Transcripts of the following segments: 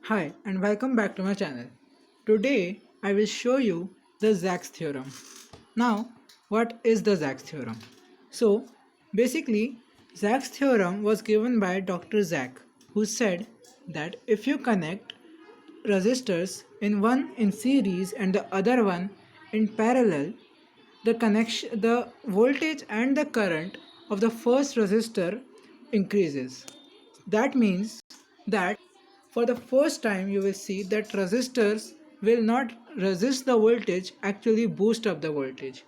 Hi and welcome back to my channel. Today I will show you the Zach's theorem. Now, what is the Zach's theorem? So, basically, Zach's theorem was given by Dr. Zach, who said that if you connect resistors in one in series and the other one in parallel, the voltage and the current of the first resistor increases. That means that for the first time you will see that resistors will not resist the voltage, actually boost up the voltage.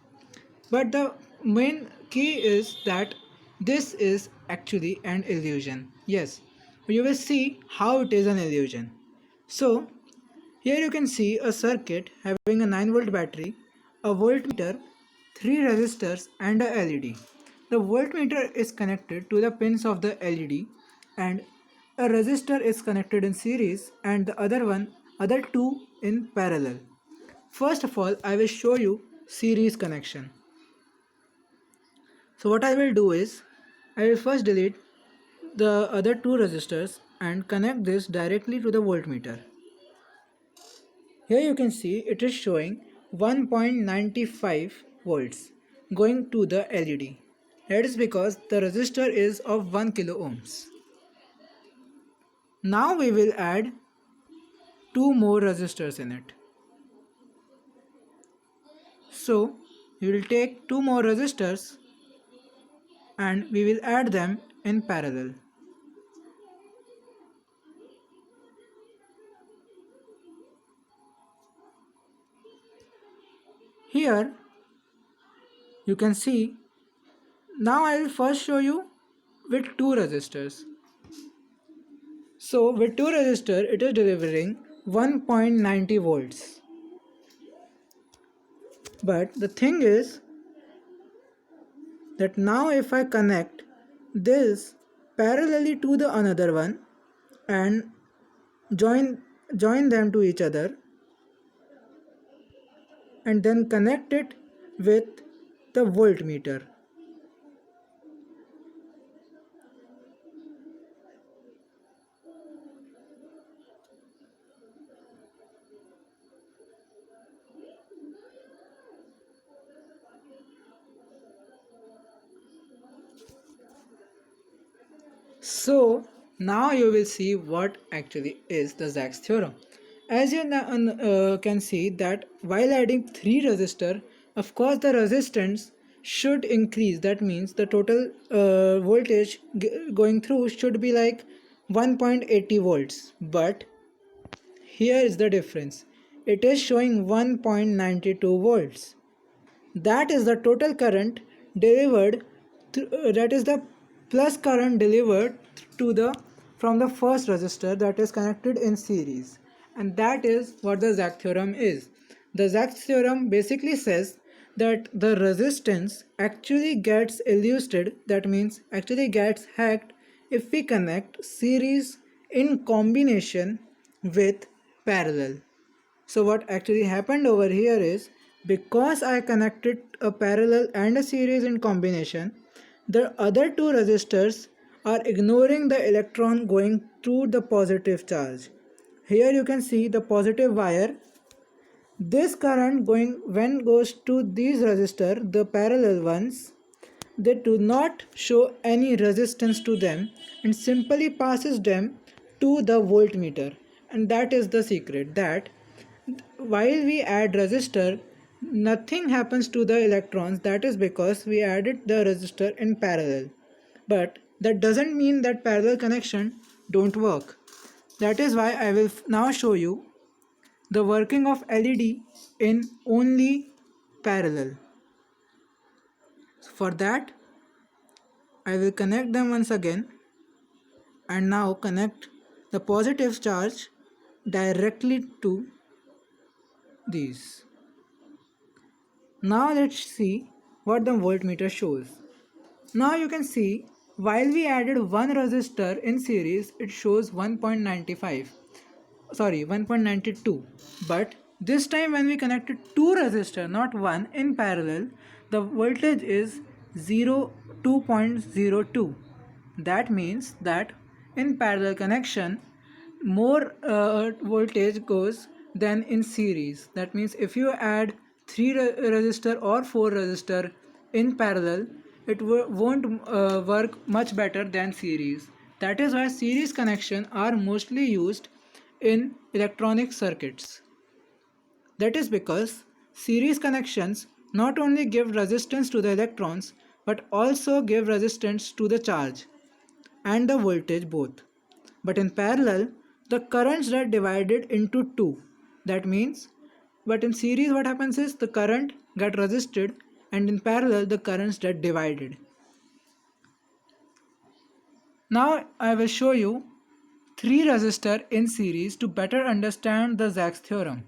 But the main key is that this is actually an illusion. Yes, you will see how it is an illusion. So here you can see a circuit having a 9 volt battery, a voltmeter, 3 resistors and a LED. The voltmeter is connected to the pins of the LED and a resistor is connected in series and the other two in parallel. First of all, I will show you series connection. So what I will do is, I will first delete the other two resistors and connect this directly to the voltmeter. Here you can see it is showing 1.95 volts going to the LED. That is because the resistor is of 1 kilo ohms. Now we will add two more resistors in it. So we will take two more resistors and we will add them in parallel. Here you can see, now I will first show you with two resistors. So with two resistor it is delivering 1.90 volts. But the thing is that now if I connect this parallelly to the another one and join them to each other and then connect it with the voltmeter. So now you will see what actually is the Zach's theorem. As you can see that while adding 3 resistor, of course the resistance should increase. That means the total voltage going through should be like 1.80 volts. But here is the difference. It is showing 1.92 volts. That is the total current delivered that is the plus current delivered to the from the first resistor that is connected in series, and that is what the Zach theorem is. The Zach theorem basically says that the resistance actually gets elucidated, that means actually gets hacked, if we connect series in combination with parallel. So what actually happened over here is, because I connected a parallel and a series in combination, the other two resistors are ignoring the electron going through the positive charge. Here you can see the positive wire. This current going when goes to these resistors, the parallel ones, they do not show any resistance to them and simply passes them to the voltmeter. And that is the secret, that while we add resistor, nothing happens to the electrons. That is because we added the resistor in parallel. But that doesn't mean that parallel connection don't work. That is why I will now show you the working of LED in only parallel. For that, I will connect them once again and now connect the positive charge directly to these. Now let's see what the voltmeter shows. Now you can see while we added one resistor in series, it shows 1.92, but this time when we connected two resistor, not one, in parallel, the voltage is 2.02. That means that in parallel connection more voltage goes than in series. That means if you add 3 resistor or 4 resistor in parallel, it won't work much better than series. That is why series connection are mostly used in electronic circuits. That is because series connections not only give resistance to the electrons but also give resistance to the charge and the voltage both. But in parallel, the currents are divided into two. That means, but in series, what happens is the current get resisted, and in parallel, the currents get divided. Now, I will show you three resistors in series to better understand the Zach's theorem.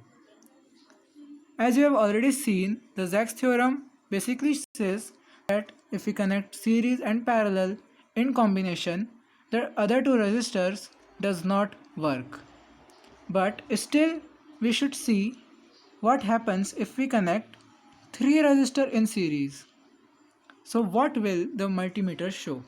As you have already seen, the Zach's theorem basically says that if we connect series and parallel in combination, the other two resistors does not work. But still, we should see what happens if we connect three resistors in series. So what will the multimeter show?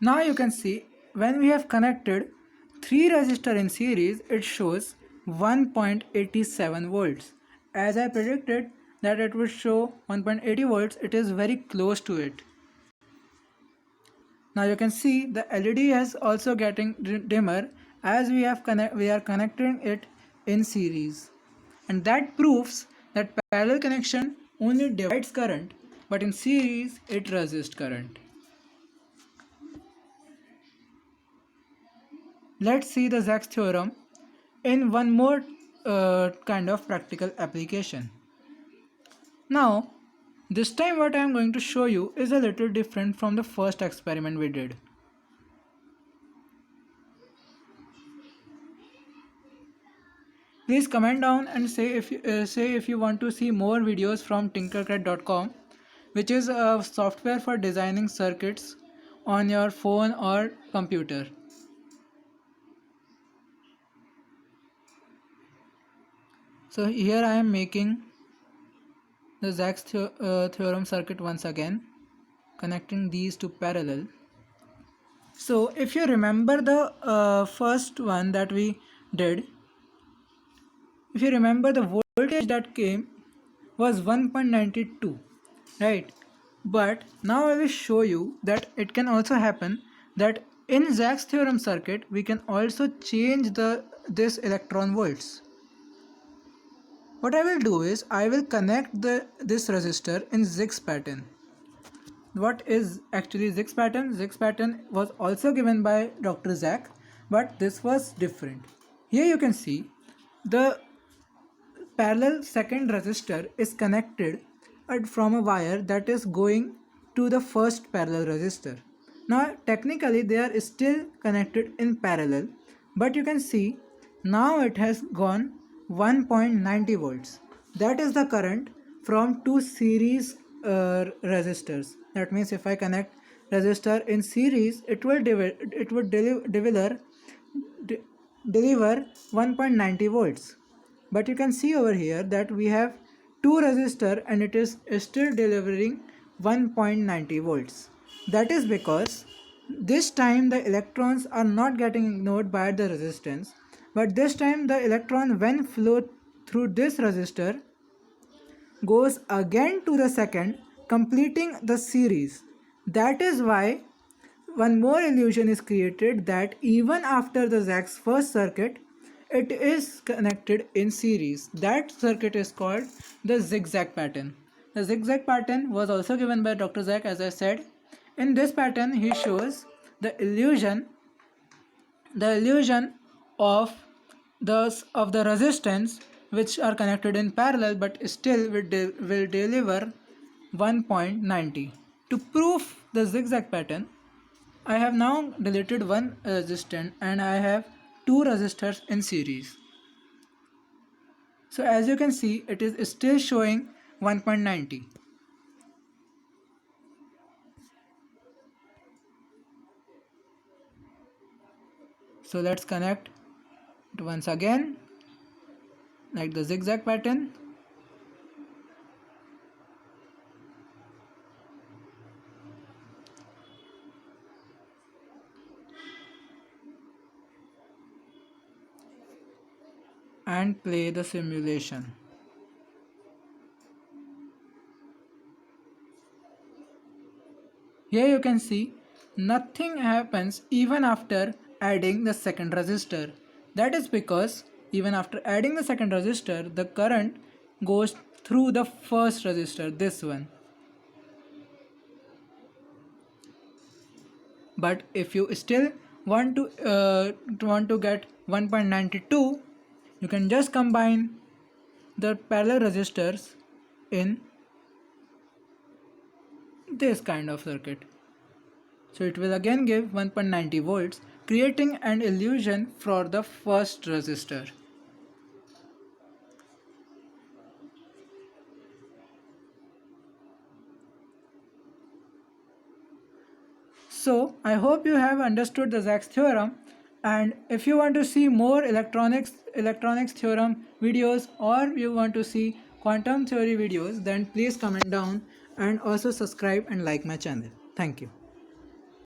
Now you can see when we have connected three resistors in series, it shows 1.87 volts. As I predicted that it would show 1.80 volts, it is very close to it. Now you can see the LED is also getting dimmer as we are connecting it in series, and that proves that parallel connection only divides current, but in series it resists current. Let's see the Zach's theorem in one more kind of practical application. Now, this time what I am going to show you is a little different from the first experiment we did. Please comment down and say if you want to see more videos from tinkercad.com, which is a software for designing circuits on your phone or computer. So here I am making the Zach's theorem circuit once again, connecting these to parallel. So if you remember the first one that we did, if you remember the voltage that came was 1.92, right? But now I will show you that it can also happen that in Zach's theorem circuit we can also change this electron volts. What I will do is I will connect this resistor in Ziggs pattern. What is actually Ziggs pattern? Ziggs pattern was also given by Dr. Zach, but this was different. Here you can see the parallel second resistor is connected from a wire that is going to the first parallel resistor. Now technically they are still connected in parallel, but you can see now it has gone 1.90 volts. That is the current from two series resistors. That means if I connect resistor in series, it will deliver 1.90 volts. But you can see over here that we have two resistor and it is still delivering 1.90 volts. That is because this time the electrons are not getting ignored by the resistance, but this time the electron when flow through this resistor goes again to the second, completing the series. That is why one more illusion is created that even after the Zach's first circuit, it is connected in series. That circuit is called the zigzag pattern. The zigzag pattern was also given by Dr. Zach, as I said. In this pattern, he shows the illusion of the resistance which are connected in parallel but still will deliver 1.90. To prove the zigzag pattern, I have now deleted one resistor and I have two resistors in series. So as you can see, it is still showing 1.90. So let's connect it once again, like the zigzag pattern. And play the simulation. Here you can see nothing happens even after adding the second resistor. That is because even after adding the second resistor, the current goes through the first resistor, this one. But if you still want to get 1.92, you can just combine the parallel resistors in this kind of circuit. So it will again give 1.90 volts, creating an illusion for the first resistor. So I hope you have understood the Zach's theorem, and if you want to see more electronics theorem videos, or you want to see quantum theory videos, then please comment down and also subscribe and like my channel. Thank you.